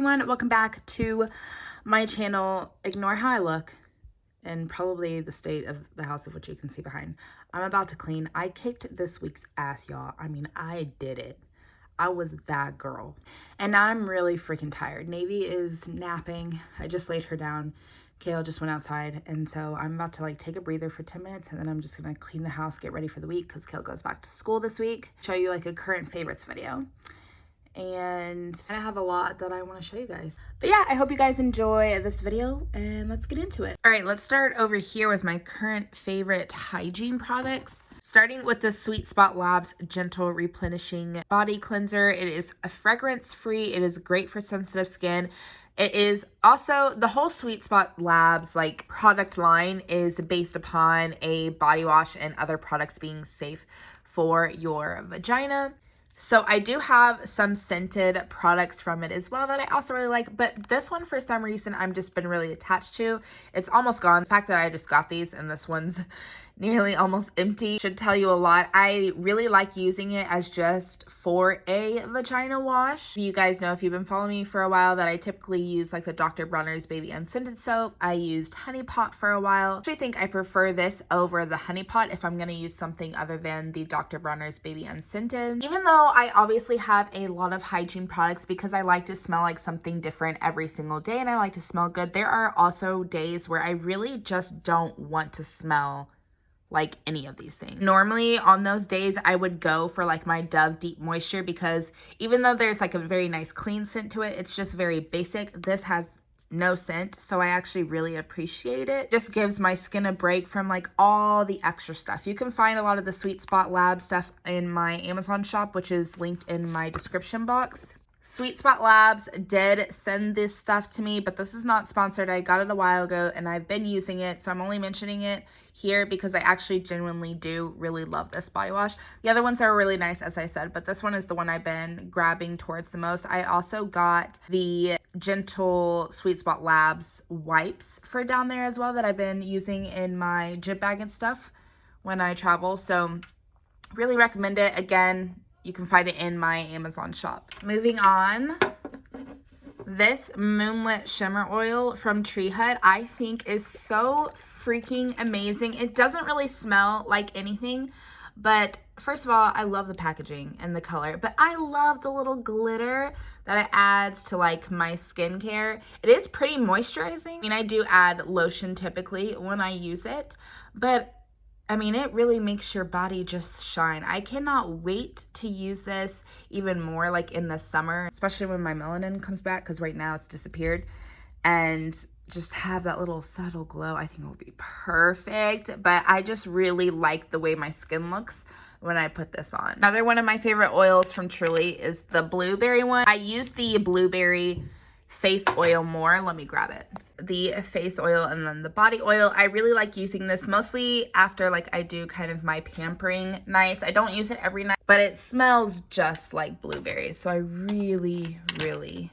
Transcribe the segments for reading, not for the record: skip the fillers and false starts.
everyone, welcome back to my channel. Ignore how I look and probably the state of the house of which you can see behind. I'm about to clean. I kicked this week's ass, y'all. I mean, I did it. I was that girl. And now I'm really freaking tired. Navy is napping. I just laid her down. Kale just went outside, and so I'm about to like take a breather for 10 minutes, and then I'm just gonna clean the house, get ready for the week because Kale goes back to school this week. Show you like a current favorites video. And I have a lot that I want to show you guys. But yeah, I hope you guys enjoy this video and let's get into it. All right, let's start over here with my current favorite hygiene products. Starting with the Sweet Spot Labs Gentle Replenishing Body Cleanser. It is a fragrance-free. It is great for sensitive skin. It is also, the whole Sweet Spot Labs like product line is based upon a body wash and other products being safe for your vagina. So I do have some scented products from it as well that I also really like, but this one for some reason I've just been really attached to. It's almost gone. The fact that I just got these and this one's nearly almost empty should tell you a lot. I really like using it as just for a vagina wash. You guys know, if you've been following me for a while, that I typically use like the Dr. Bronner's Baby Unscented soap. I used Honey Pot for a while. I think I prefer this over the Honey Pot if I'm going to use something other than the Dr. Bronner's Baby Unscented. Even though I obviously have a lot of hygiene products because I like to smell like something different every single day and I like to smell good, there are also days where I really just don't want to smell like any of these things. Normally on those days I would go for like my Dove Deep Moisture because even though there's like a very nice clean scent to it, it's just very basic. This has no scent, so I actually really appreciate it. Just gives my skin a break from like all the extra stuff. You can find a lot of the Sweet Spot Lab stuff in my Amazon shop, which is linked in my description box. Sweet Spot Labs did send this stuff to me, but this is not sponsored. I got it a while ago and I've been using it, so I'm only mentioning it here because I actually genuinely do really love this body wash. The other ones are really nice, as I said, but this one is the one I've been grabbing towards the most. I also got the Gentle Sweet Spot Labs wipes for down there as well that I've been using in my gym bag and stuff when I travel, so really recommend it. Again, you can find it in my Amazon shop. Moving on, this Moonlit Shimmer Oil from Tree Hut I think is so freaking amazing. It doesn't really smell like anything, but first of all, I love the packaging and the color, but I love the little glitter that it adds to like my skincare. It is pretty moisturizing. I mean, I do add lotion typically when I use it, but I mean, it really makes your body just shine. I cannot wait to use this even more like in the summer, especially when my melanin comes back, because right now it's disappeared, and just have that little subtle glow. I think it will be perfect, but I just really like the way my skin looks when I put this on. Another one of my favorite oils from Truly is the blueberry one. I use the blueberry face oil more. Let me grab it. The face oil and then the body oil. I really like using this mostly after like I do kind of my pampering nights. I don't use it every night, but it smells just like blueberries, so I really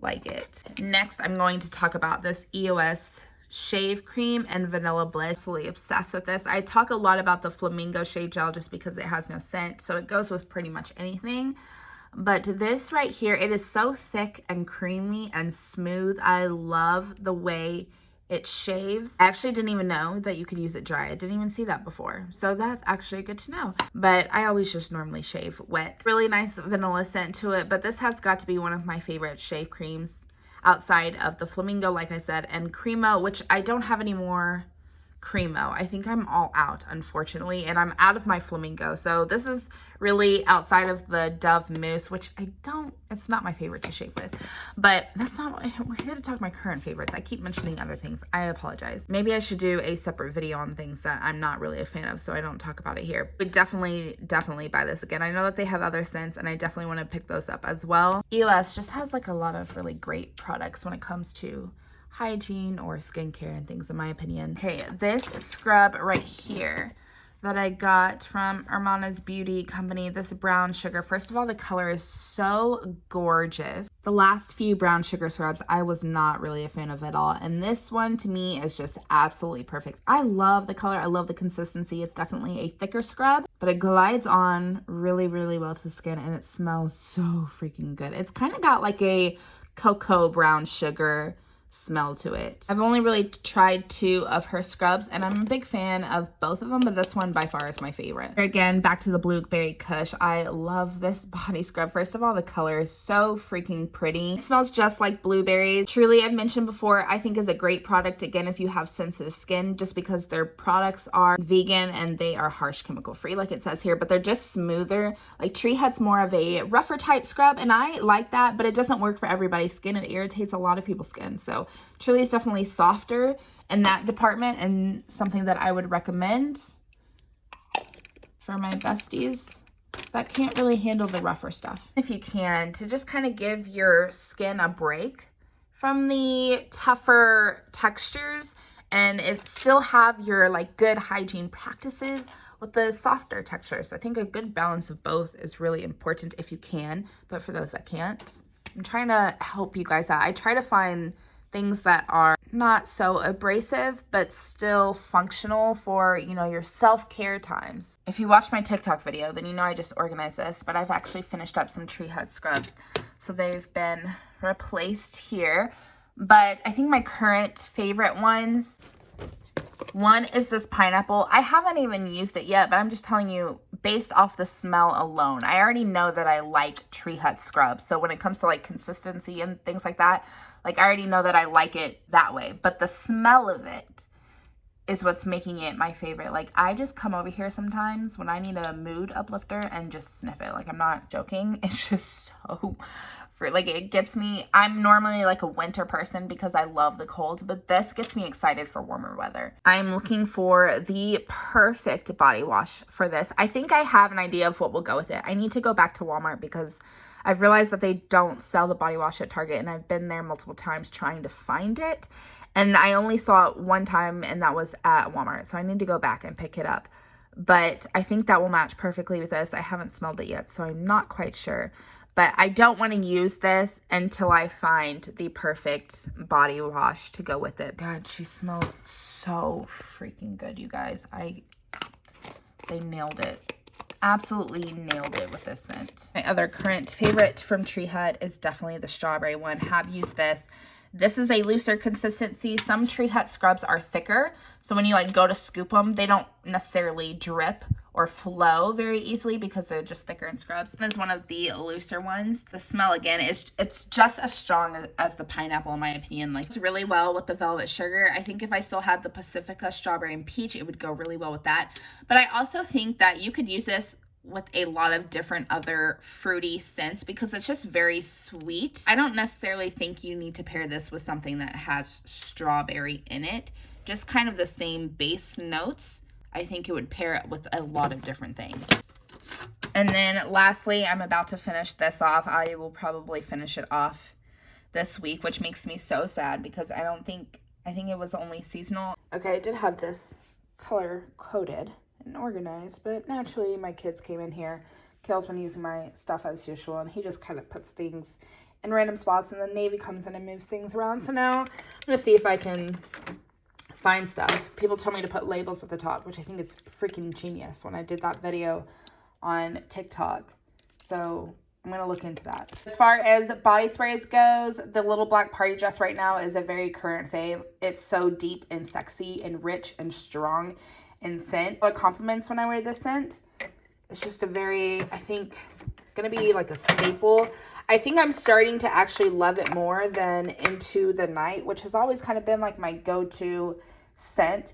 like it. Next, I'm going to talk about this EOS Shave Cream and Vanilla Bliss. Absolutely obsessed with this. I talk a lot about the Flamingo Shave Gel just because it has no scent, so it goes with pretty much anything. But this right here, it is so thick and creamy and smooth. I love the way it shaves. I actually didn't even know that you could use it dry. I didn't even see that before. So that's actually good to know. But I always just normally shave wet. Really nice vanilla scent to it. But this has got to be one of my favorite shave creams outside of the Flamingo, like I said, and Cremo, which I don't have any more Cremo. I think I'm all out, unfortunately, and I'm out of my Flamingo. So this is really outside of the Dove Mousse, which it's not my favorite to shave with, but that's not, we're here to talk my current favorites. I keep mentioning other things. I apologize. Maybe I should do a separate video on things that I'm not really a fan of, so I don't talk about it here. But definitely buy this again. I know that they have other scents, and I definitely want to pick those up as well. EOS just has like a lot of really great products when it comes to hygiene or skincare and things, in my opinion. Okay, this scrub right here, that I got from Hermana's Beauty Company, this brown sugar. First of all, the color is so gorgeous. The last few brown sugar scrubs, I was not really a fan of at all. And this one to me is just absolutely perfect. I love the color. I love the consistency. It's definitely a thicker scrub, but it glides on really, really well to the skin, and it smells so freaking good. It's kind of got like a cocoa brown sugar smell to it. I've only really tried 2 of her scrubs, and I'm a big fan of both of them, but this one by far is my favorite. Again, back to the Blueberry Kush. I love this body scrub. First of all, the color is so freaking pretty. It smells just like blueberries. Truly, I've mentioned before, I think is a great product, again, if you have sensitive skin, just because their products are vegan and they are harsh chemical free, like it says here, but they're just smoother. Like Tree Hut's more of a rougher type scrub, and I like that, but it doesn't work for everybody's skin. It irritates a lot of people's skin. So Truly is definitely softer in that department, and something that I would recommend for my besties that can't really handle the rougher stuff. If you can, to just kind of give your skin a break from the tougher textures and it still have your like good hygiene practices with the softer textures. I think a good balance of both is really important if you can, but for those that can't, I'm trying to help you guys out. I try to find things that are not so abrasive, but still functional for, you know, your self-care times. If you watch my TikTok video, then you know I just organized this, but I've actually finished up some Tree Hut scrubs. So they've been replaced here. But I think my current favorite ones, one is this pineapple. I haven't even used it yet, but I'm just telling you, based off the smell alone, I already know that I like Tree Hut scrubs. So when it comes to like consistency and things like that, like I already know that I like it that way. But the smell of it is what's making it my favorite. Like I just come over here sometimes when I need a mood uplifter and just sniff it. Like I'm not joking. It's just so like it gets me. I'm normally like a winter person because I love the cold, but this gets me excited for warmer weather. I'm looking for the perfect body wash for this. I think I have an idea of what will go with it. I need to go back to Walmart because I've realized that they don't sell the body wash at Target, and I've been there multiple times trying to find it. And I only saw it one time, and that was at Walmart. So I need to go back and pick it up. But I think that will match perfectly with this. I haven't smelled it yet, so I'm not quite sure. But I don't want to use this until I find the perfect body wash to go with it. God, she smells so freaking good, you guys. They nailed it. Absolutely nailed it with this scent. My other current favorite from Tree Hut is definitely the strawberry one. Have used this. This is a looser consistency. Some Tree Hut scrubs are thicker, so when you like go to scoop them, they don't necessarily drip or flow very easily because they're just thicker in scrubs. This is one of the looser ones. The smell, again, it's just as strong as the pineapple, in my opinion. Like, it's really well with the velvet sugar. I think if I still had the Pacifica strawberry and peach, it would go really well with that. But I also think that you could use this with a lot of different other fruity scents because it's just very sweet. I don't necessarily think you need to pair this with something that has strawberry in it. Just kind of the same base notes. I think it would pair it with a lot of different things. And then lastly, I'm about to finish this off. I will probably finish it off this week, which makes me so sad because I think it was only seasonal. Okay, I did have this color coded and organized, but naturally my kids came in here. Kale's been using my stuff as usual, and he just kind of puts things in random spots, and then Navy comes in and moves things around. So now I'm gonna see if I can find stuff. People told me to put labels at the top, which I think is freaking genius when I did that video on TikTok. So I'm gonna look into that. As far as body sprays goes, the Little Black Party Dress right now is a very current fave. It's so deep and sexy and rich and strong in scent. A lot of compliments when I wear this scent. It's just a very, I think, gonna be like a staple. I think I'm starting to actually love it more than Into the Night, which has always kind of been like my go-to scent,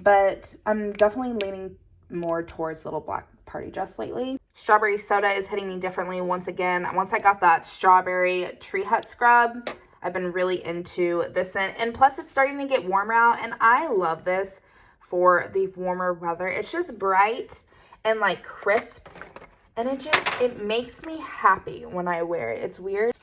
but I'm definitely leaning more towards Little Black Party Dress lately. Strawberry Soda is hitting me differently once again. Once I got that strawberry Tree Hut scrub, I've been really into this scent, and plus it's starting to get warmer out, and I love this for the warmer weather. It's just bright and like crisp, and it makes me happy when I wear it. It's weird.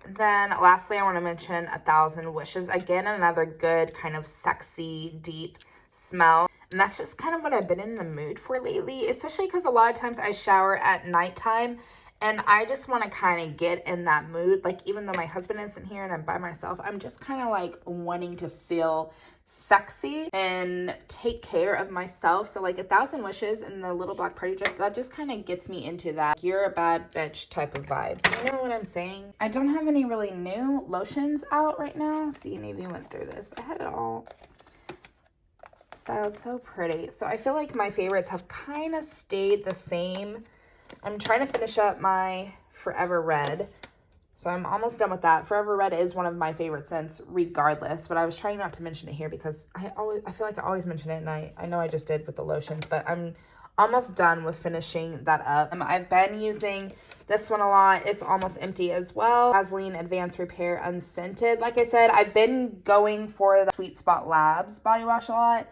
Then lastly, I want to mention 1,000 Wishes. Again, another good kind of sexy, deep smell. And that's just kind of what I've been in the mood for lately, especially because a lot of times I shower at nighttime and I just want to kind of get in that mood. Like, even though my husband isn't here and I'm by myself, I'm just kind of like wanting to feel sexy and take care of myself. So like 1,000 Wishes and the little black party dress, that just kind of gets me into that you're a bad bitch type of vibes. You know what I'm saying? I don't have any really new lotions out right now. See, Navy went through this. I had it all styled so pretty. So I feel like my favorites have kind of stayed the same. I'm trying to finish up my Forever Red. So I'm almost done with that. Forever Red is one of my favorite scents regardless, but I was trying not to mention it here because I feel like I always mention it, and I know I just did with the lotions, but I'm almost done with finishing that up. I've been using this one a lot. It's almost empty as well. Vaseline Advanced Repair Unscented. Like I said, I've been going for the Sweet Spot Labs body wash a lot.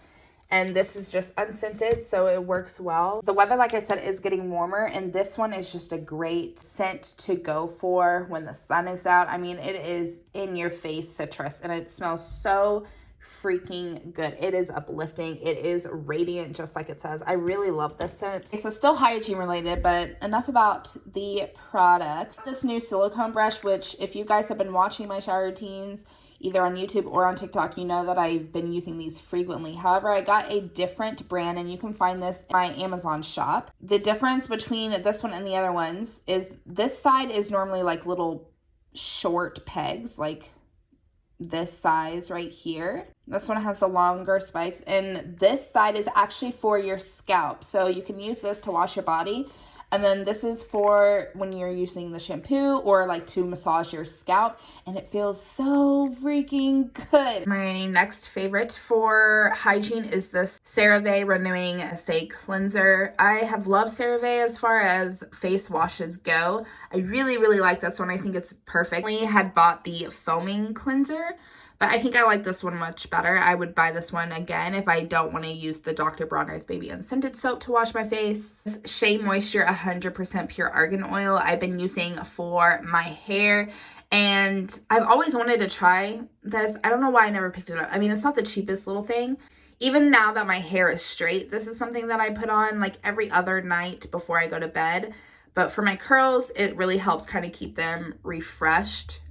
And this is just unscented, so it works well. The weather, like I said, is getting warmer, and this one is just a great scent to go for when the sun is out. I mean, it is in-your-face citrus, and it smells so freaking good. It is uplifting. It is radiant, just like it says. I really love this scent. Okay, so still hygiene related, but enough about the products. This new silicone brush, which if you guys have been watching my shower routines, either on YouTube or on TikTok, you know that I've been using these frequently. However, I got a different brand, and you can find this in my Amazon shop. The difference between this one and the other ones is this side is normally like little short pegs, like this size right here. This one has the longer spikes, and this side is actually for your scalp. So you can use this to wash your body. And then this is for when you're using the shampoo or like to massage your scalp, and it feels so freaking good. My next favorite for hygiene is this Cerave Renewing Essay Cleanser. I have loved Cerave as far as face washes go. I really, really like this one. I think it's perfect. I had bought the foaming cleanser, but I think I like this one much better. I would buy this one again if I don't want to use the Dr. Bronner's Baby Unscented soap to wash my face. This Shea Moisture 100% Pure Argan Oil I've been using for my hair, and I've always wanted to try this. I don't know why I never picked it up. I mean, it's not the cheapest little thing. Even now that my hair is straight, this is something that I put on like every other night before I go to bed. But for my curls, it really helps kind of keep them refreshed.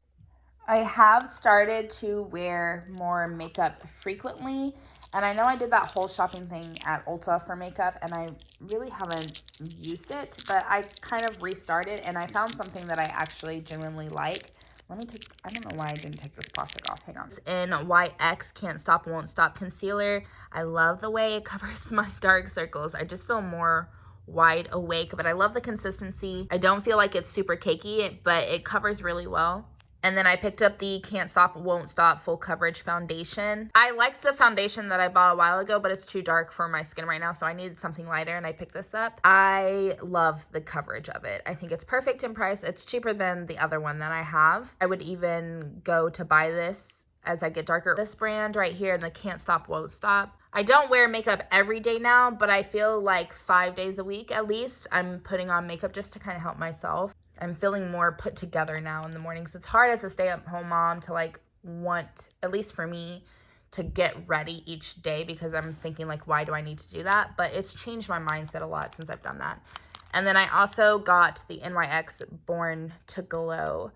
I have started to wear more makeup frequently, and I know I did that whole shopping thing at Ulta for makeup, and I really haven't used it, but I kind of restarted, and I found something that I actually genuinely like. Let me take, I don't know why I didn't take this plastic off. Hang on. In YX Can't Stop Won't Stop Concealer. I love the way it covers my dark circles. I just feel more wide awake, but I love the consistency. I don't feel like it's super cakey, but it covers really well. And then I picked up the Can't Stop Won't Stop Full Coverage Foundation. I liked the foundation that I bought a while ago, but it's too dark for my skin right now, so I needed something lighter, and I picked this up. I love the coverage of it. I think it's perfect in price. It's cheaper than the other one that I have. I would even go to buy this as I get darker. This brand right here, the Can't Stop Won't Stop. I don't wear makeup every day now, but I feel like 5 days a week at least I'm putting on makeup just to kind of help myself. I'm feeling more put together now in the mornings. It's hard as a stay-at-home mom to like want, at least for me, to get ready each day because I'm thinking like, why do I need to do that? But it's changed my mindset a lot since I've done that. And then I also got the NYX Born to Glow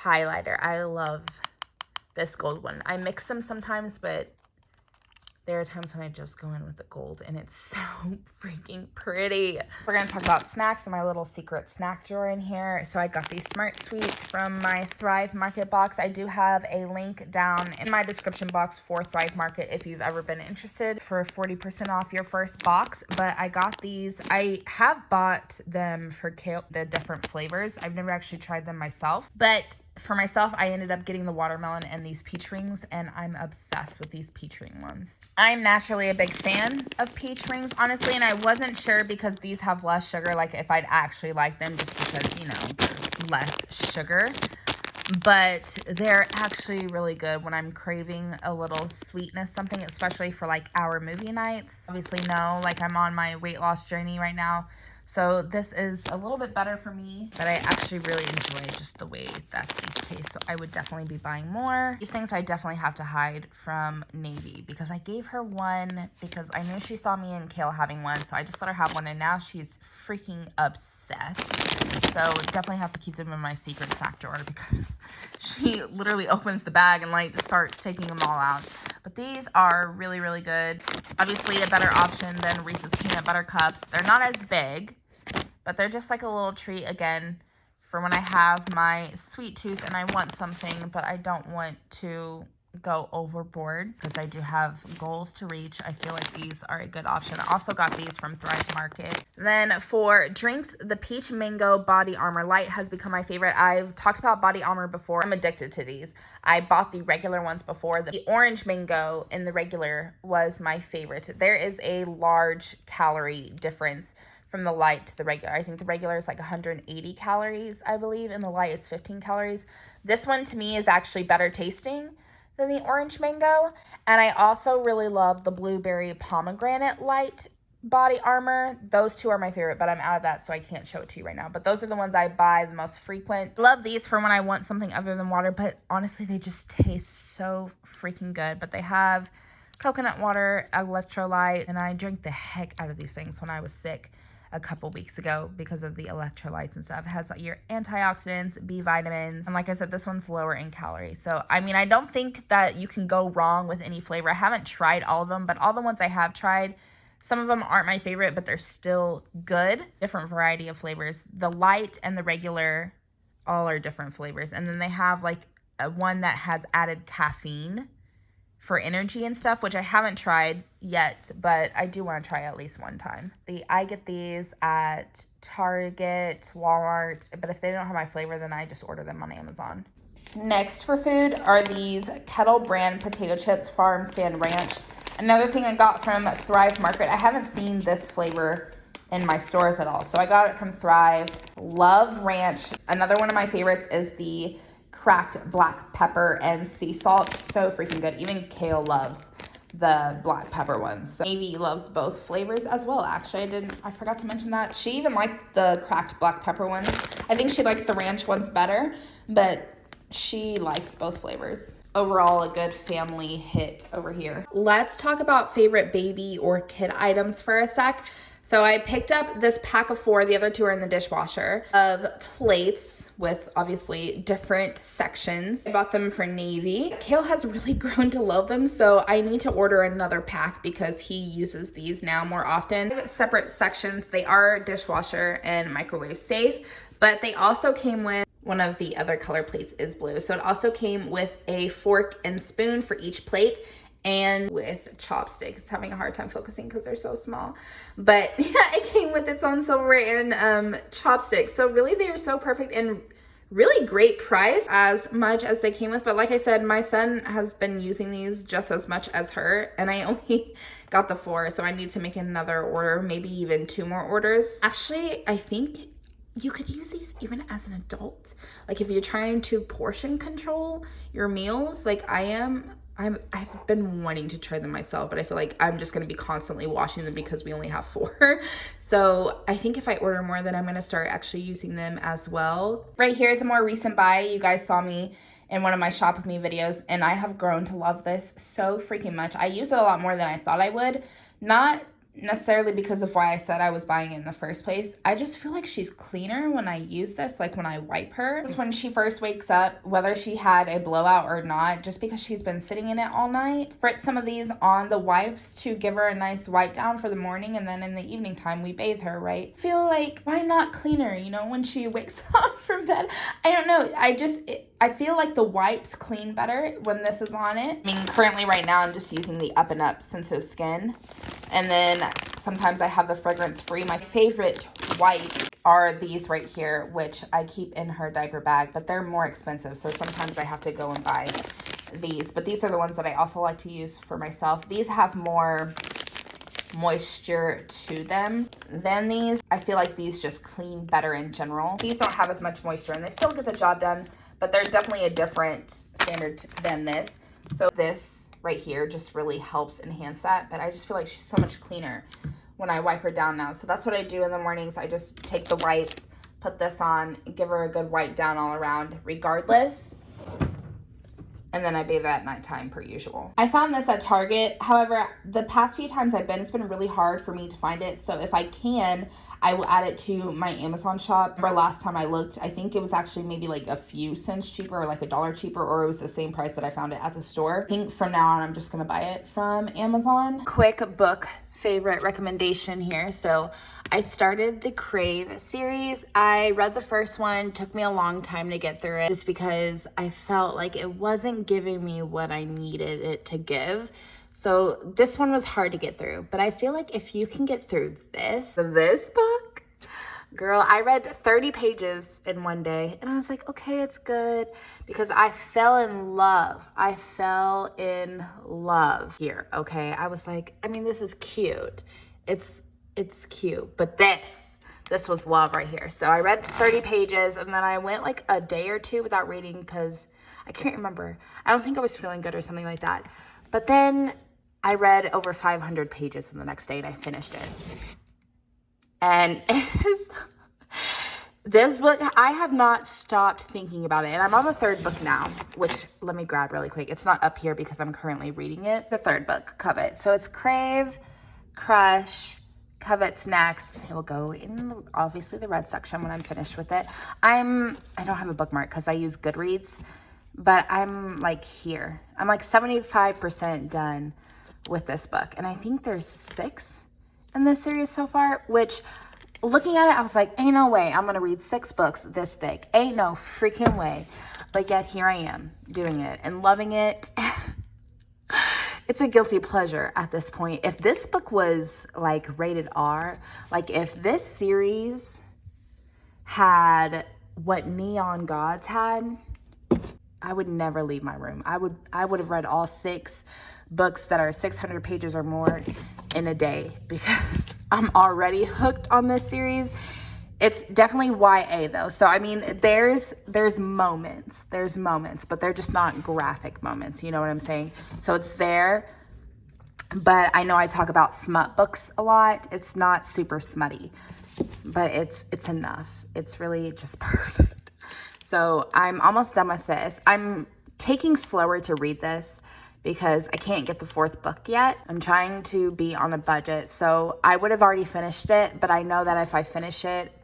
highlighter. I love this gold one. I mix them sometimes, but there are times when I just go in with the gold, and it's so freaking pretty. We're going to talk about snacks and my little secret snack drawer in here. So I got these Smart Sweets from my Thrive Market box. I do have a link down in my description box for Thrive Market if you've ever been interested for 40% off your first box. But I got these. I have bought them for the different flavors. I've never actually tried them myself, but for myself, I ended up getting the watermelon and these peach rings, and I'm obsessed with these peach ring ones. I'm naturally a big fan of peach rings, honestly, and I wasn't sure because these have less sugar, like if I'd actually like them just because, you know, they're less sugar. But they're actually really good when I'm craving a little sweetness, something, especially for like our movie nights. Obviously, no, like I'm on my weight loss journey right now. So this is a little bit better for me, but I actually really enjoy just the way that these taste. so I would definitely be buying more. These things I definitely have to hide from Navy because I gave her one because I knew she saw me and Kale having one, so I just let her have one, and now she's freaking obsessed. So definitely have to keep them in my secret snack drawer because she literally opens the bag and like starts taking them all out. But these are really, really good. Obviously a better option than Reese's Peanut Butter Cups. They're not as big, but they're just like a little treat again for when I have my sweet tooth and I want something, but I don't want to go overboard because I do have goals to reach. I feel like these are a good option. I also got these from Thrive Market. Then for drinks, the Peach Mango Body Armor Light has become my favorite. I've talked about Body Armor before. I'm addicted to these. I bought the regular ones before. The Orange Mango in the regular was my favorite. There is a large calorie difference from the light to the regular. I think the regular is like 180 calories, I believe, and the light is 15 calories. This one to me is actually better tasting than the Orange Mango. And I also really love the Blueberry Pomegranate Light Body Armor. Those two are my favorite, but I'm out of that, so I can't show it to you right now. But those are the ones I buy the most frequent. Love these for when I want something other than water, but honestly, they just taste so freaking good. But they have coconut water, electrolyte, and I drank the heck out of these things when I was sick a couple weeks ago because of the electrolytes and stuff. It has your antioxidants, B vitamins, and like I said, this one's lower in calories. So, I mean, I don't think that you can go wrong with any flavor. I haven't tried all of them, but all the ones I have tried, some of them aren't my favorite, but they're still good. Different variety of flavors. The light and the regular all are different flavors. And then they have like one that has added caffeine for energy and stuff, which I haven't tried yet, but I do want to try at least one time. I get these at Target, Walmart, but if they don't have my flavor, then I just order them on Amazon. Next for food are these Kettle brand potato chips, Farm Stand Ranch. Another thing I got from Thrive Market. I haven't seen this flavor in my stores at all, so I got it from Thrive. Love ranch. Another one of my favorites is the cracked black pepper and sea salt. So freaking good. Even Kale loves the black pepper ones. So Navy loves both flavors as well. Actually, I forgot to mention that. She even liked the cracked black pepper ones. I think she likes the ranch ones better, but she likes both flavors. Overall, a good family hit over here. Let's talk about favorite baby or kid items for a sec. So I picked up this pack of 4, the other 2 are in the dishwasher, of plates with obviously different sections. I bought them for Navy. Kale has really grown to love them, so I need to order another pack because he uses these now more often. Separate sections. They are dishwasher and microwave safe, but they also came with one of the other color plates is blue. So it also came with a fork and spoon for each plate, and with chopsticks. It's having a hard time focusing because they're so small, but yeah, it came with its own silverware and chopsticks. So really, they were so perfect and really great price as much as they came with. But like I said, my son has been using these just as much as her, and I only got the 4, so I need to make another order, maybe even 2 more orders. Actually, I think you could use these even as an adult. Like if you're trying to portion control your meals, like I am, I've been wanting to try them myself, but I feel like I'm just going to be constantly washing them because we only have 4. So I think if I order more, then I'm going to start actually using them as well. Right here is a more recent buy. You guys saw me in one of my Shop With Me videos, and I have grown to love this so freaking much. I use it a lot more than I thought I would. Not necessarily because of why I said I was buying it in the first place. I just feel like she's cleaner when I use this, like when I wipe her. When she first wakes up, whether she had a blowout or not, just because she's been sitting in it all night. Spritz some of these on the wipes to give her a nice wipe down for the morning, and then in the evening time we bathe her, right? I feel like, why not cleaner, you know, when she wakes up from bed? I don't know. I feel like the wipes clean better when this is on it. I mean, currently right now I'm just using the Up and Up Sensitive Skin. And then sometimes I have the fragrance free. My favorite wipes are these right here, which I keep in her diaper bag, but they're more expensive. So sometimes I have to go and buy these. But these are the ones that I also like to use for myself. These have more moisture to them than these. I feel like these just clean better in general. These don't have as much moisture and they still get the job done, but there's definitely a different standard than this. So this right here just really helps enhance that, but I just feel like she's so much cleaner when I wipe her down now. So that's what I do in the mornings. I just take the wipes, put this on, give her a good wipe down all around regardless. and then I bathe at nighttime per usual. I found this at Target. However, the past few times I've been, it's been really hard for me to find it. So if I can, I will add it to my Amazon shop. Remember last time I looked, I think it was actually maybe like a few cents cheaper or like $1 cheaper, or it was the same price that I found it at the store. I think from now on, I'm just gonna buy it from Amazon. Quick book favorite recommendation here. So I started the Crave series. I read the first one, took me a long time to get through it just because I felt like it wasn't giving me what I needed it to give. So this one was hard to get through, but I feel like if you can get through this book, girl, I read 30 pages in one day and I was like, okay, it's good, because I fell in love. I fell in love here, okay? I was like, I mean, this is cute. It's cute, but this was love right here. So I read 30 pages and then I went like a day or two without reading because I can't remember. I don't think I was feeling good or something like that. But then I read over 500 pages in the next day and I finished it. And this book, I have not stopped thinking about it. And I'm on the third book now, which let me grab really quick. It's not up here because I'm currently reading it. The third book, Covet. So it's Crave, Crush, Covet's next. It will go in obviously the red section when I'm finished with it. I don't have a bookmark because I use Goodreads, but I'm like here. I'm like 75% done with this book. And I think there's 6 in this series so far, which looking at it, I was like, ain't no way I'm gonna read 6 books this thick. Ain't no freaking way. But yet here I am doing it and loving it. It's a guilty pleasure at this point. If this book was like rated R, like if this series had what Neon Gods had, I would never leave my room. I would have read all 6 books that are 600 pages or more in a day because I'm already hooked on this series. It's definitely YA though. So I mean, there's moments, but they're just not graphic moments. You know what I'm saying? So it's there, but I know I talk about smut books a lot. It's not super smutty, but it's enough. It's really just perfect. So I'm almost done with this. I'm taking slower to read this because I can't get the 4th book yet. I'm trying to be on a budget. So I would have already finished it, but I know that if I finish it,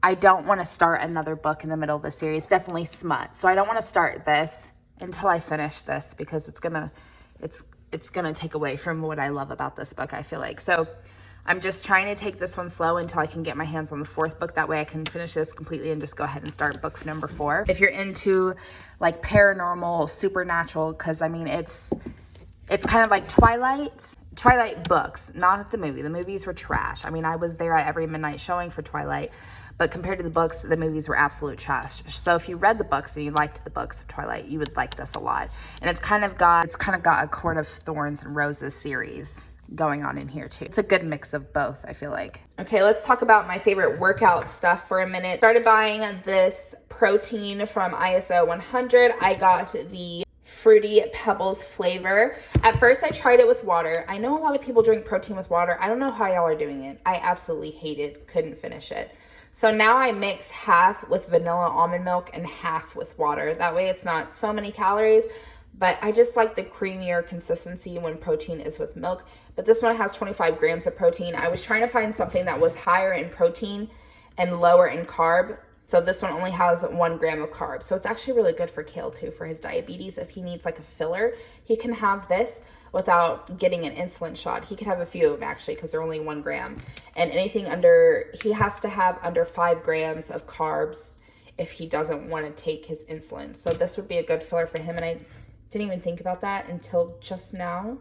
I don't want to start another book in the middle of the series. Definitely smut. So I don't want to start this until I finish this because it's gonna take away from what I love about this book, I feel like. So I'm just trying to take this one slow until I can get my hands on the 4th book. That way I can finish this completely and just go ahead and start book number 4. If you're into like paranormal, supernatural, because I mean, it's kind of like Twilight books, not the movie. The movies were trash. I mean, I was there at every midnight showing for Twilight, but compared to the books, the movies were absolute trash. So if you read the books and you liked the books of Twilight, you would like this a lot. And it's kind of got a Court of Thorns and Roses series going on in here too. It's a good mix of both, I feel like. Okay, let's talk about my favorite workout stuff for a minute. Started buying this protein from ISO 100. I got the Fruity Pebbles flavor. At first I tried it with water. I know a lot of people drink protein with water. I don't know how y'all are doing it. I absolutely hate it. Couldn't finish it. So now I mix half with vanilla almond milk and half with water. That way it's not so many calories, but I just like the creamier consistency when protein is with milk. But this one has 25 grams of protein. I was trying to find something that was higher in protein and lower in carb. So this one only has 1 gram of carbs. So it's actually really good for Kale too, for his diabetes. If he needs like a filler, he can have this without getting an insulin shot. He could have a few of them actually because they're only 1 gram. And anything under, he has to have under 5 grams of carbs if he doesn't want to take his insulin. So this would be a good filler for him. And I didn't even think about that until just now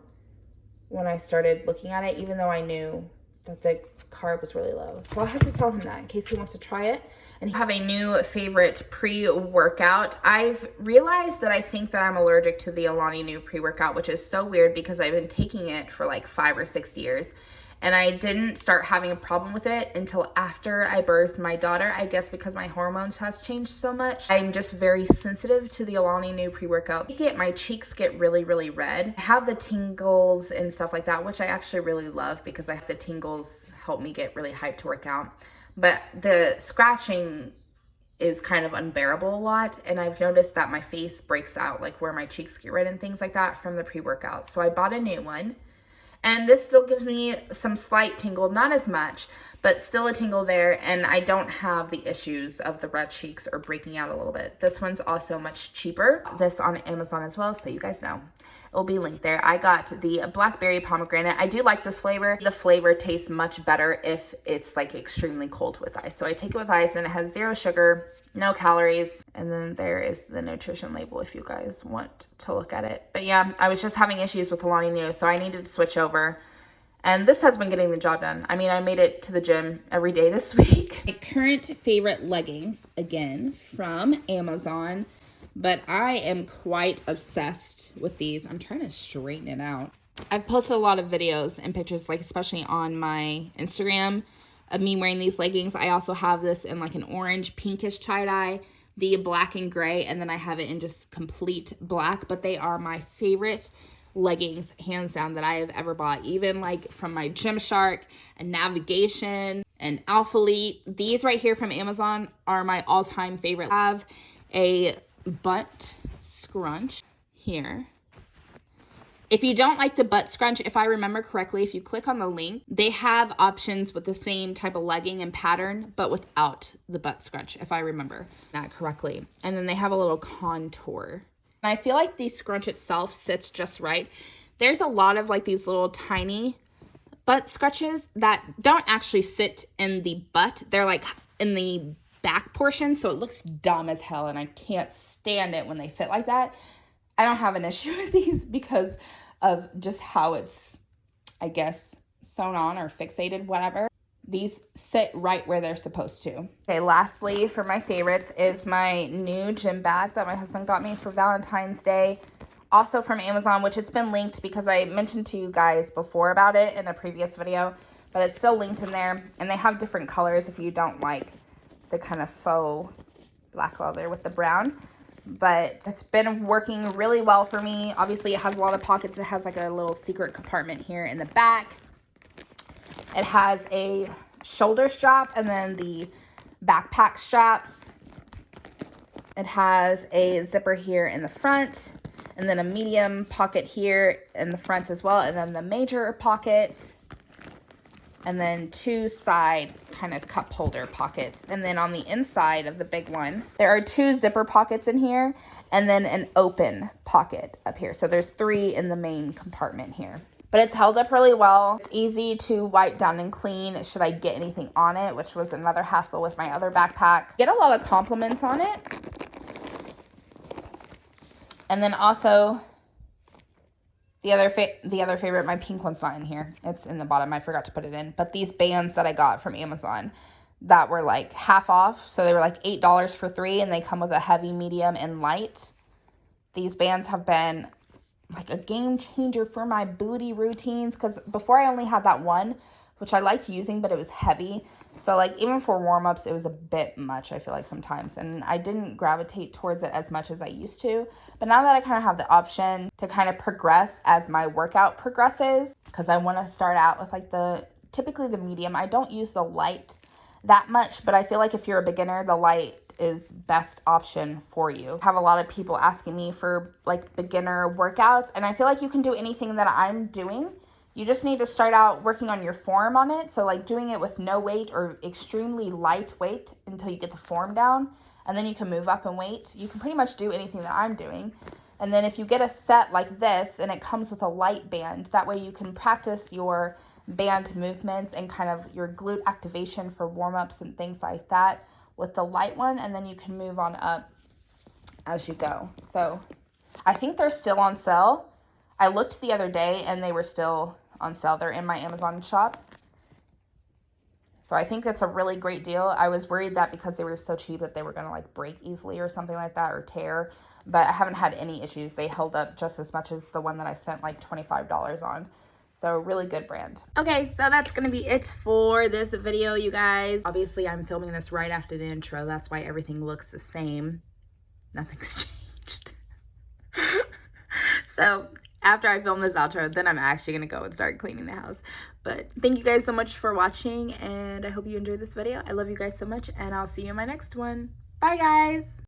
when I started looking at it, even though I knew that the carb was really low. So I'll have to tell him that in case he wants to try it. And have a new favorite pre-workout. I've realized that I think that I'm allergic to the Alani Nu pre-workout, which is so weird because I've been taking it for like 5 or 6 years. And I didn't start having a problem with it until after I birthed my daughter. I guess because my hormones has changed so much. I'm just very sensitive to the Alani Nu pre-workout. My cheeks get really, really red. I have the tingles and stuff like that, which I actually really love because I have the tingles help me get really hyped to work out. But the scratching is kind of unbearable a lot. And I've noticed that my face breaks out, like where my cheeks get red and things like that from the pre-workout. So I bought a new one. And this still gives me some slight tingle, not as much, but still a tingle there. And I don't have the issues of the red cheeks or breaking out a little bit. This one's also much cheaper. This on Amazon as well, so you guys know. It will be linked there. I got the Blackberry Pomegranate. I do like this flavor. The flavor tastes much better if it's like extremely cold with ice. So I take it with ice and it has 0 sugar, no calories. And then there is the nutrition label if you guys want to look at it. But yeah, I was just having issues with Alani Nu, so I needed to switch over. And this has been getting the job done. I mean, I made it to the gym every day this week. My current favorite leggings, again, from Amazon. But I am quite obsessed with these. I'm trying to straighten it out. I've posted a lot of videos and pictures, like especially on my Instagram, of me wearing these leggings. I also have this in like an orange, pinkish tie-dye, the black and gray, and then I have it in just complete black. But they are my favorite leggings, hands down, that I have ever bought. Even like from my Gymshark and Navigation and Alphalete. These right here from Amazon are my all-time favorite. I have a butt scrunch here. If you don't like the butt scrunch, if I remember correctly, if you click on the link, they have options with the same type of legging and pattern, but without the butt scrunch, if I remember that correctly. And then they have a little contour. And I feel like the scrunch itself sits just right. There's a lot of like these little tiny butt scrunches that don't actually sit in the butt. They're like in the back portion, so it looks dumb as hell, and I can't stand it when they fit like that. I don't have an issue with these because of just how it's, I guess, sewn on or fixated, whatever. These sit right where they're supposed to. Okay, lastly, for my favorites is my new gym bag that my husband got me for Valentine's Day. Also from Amazon, which it's been linked because I mentioned to you guys before about it in a previous video, but it's still linked in there. And they have different colors if you don't like the kind of faux black leather with the brown. But it's been working really well for me. Obviously, it has a lot of pockets. It has like a little secret compartment here in the back. It has a shoulder strap and then the backpack straps. It has a zipper here in the front and then a medium pocket here in the front as well. And then the major pocket. And then 2 side kind of cup holder pockets. And then on the inside of the big one, there are 2 zipper pockets in here and then an open pocket up here. So there's 3 in the main compartment here. But it's held up really well. It's easy to wipe down and clean should I get anything on it, which was another hassle with my other backpack. Get a lot of compliments on it. And then also the other favorite, my pink one's not in here. It's in the bottom. I forgot to put it in. But these bands that I got from Amazon that were like half off. So they were like $8 for 3 and they come with a heavy, medium, and light. These bands have been like a game changer for my booty routines because before I only had that one, which I liked using, but it was heavy. So like even for warm-ups, it was a bit much, I feel like sometimes. And I didn't gravitate towards it as much as I used to. But now that I kind of have the option to kind of progress as my workout progresses, because I want to start out with like typically the medium. I don't use the light that much, but I feel like if you're a beginner, the light is best option for you. I have a lot of people asking me for like beginner workouts, and I feel like you can do anything that I'm doing. You just need to start out working on your form on it. So like doing it with no weight or extremely light weight until you get the form down. And then you can move up in weight. You can pretty much do anything that I'm doing. And then if you get a set like this and it comes with a light band, that way you can practice your band movements and kind of your glute activation for warm-ups and things like that with the light one. And then you can move on up as you go. So I think they're still on sale. I looked the other day and they were still on sale. They're in my Amazon shop. So I think that's a really great deal. I was worried that because they were so cheap that they were going to like break easily or something like that or tear, but I haven't had any issues. They held up just as much as the one that I spent like $25 on. So really good brand. Okay, so that's going to be it for this video, you guys. Obviously, I'm filming this right after the intro. That's why everything looks the same. Nothing's changed. So after I film this outro, then I'm actually going to go and start cleaning the house. But thank you guys so much for watching, and I hope you enjoyed this video. I love you guys so much, and I'll see you in my next one. Bye, guys.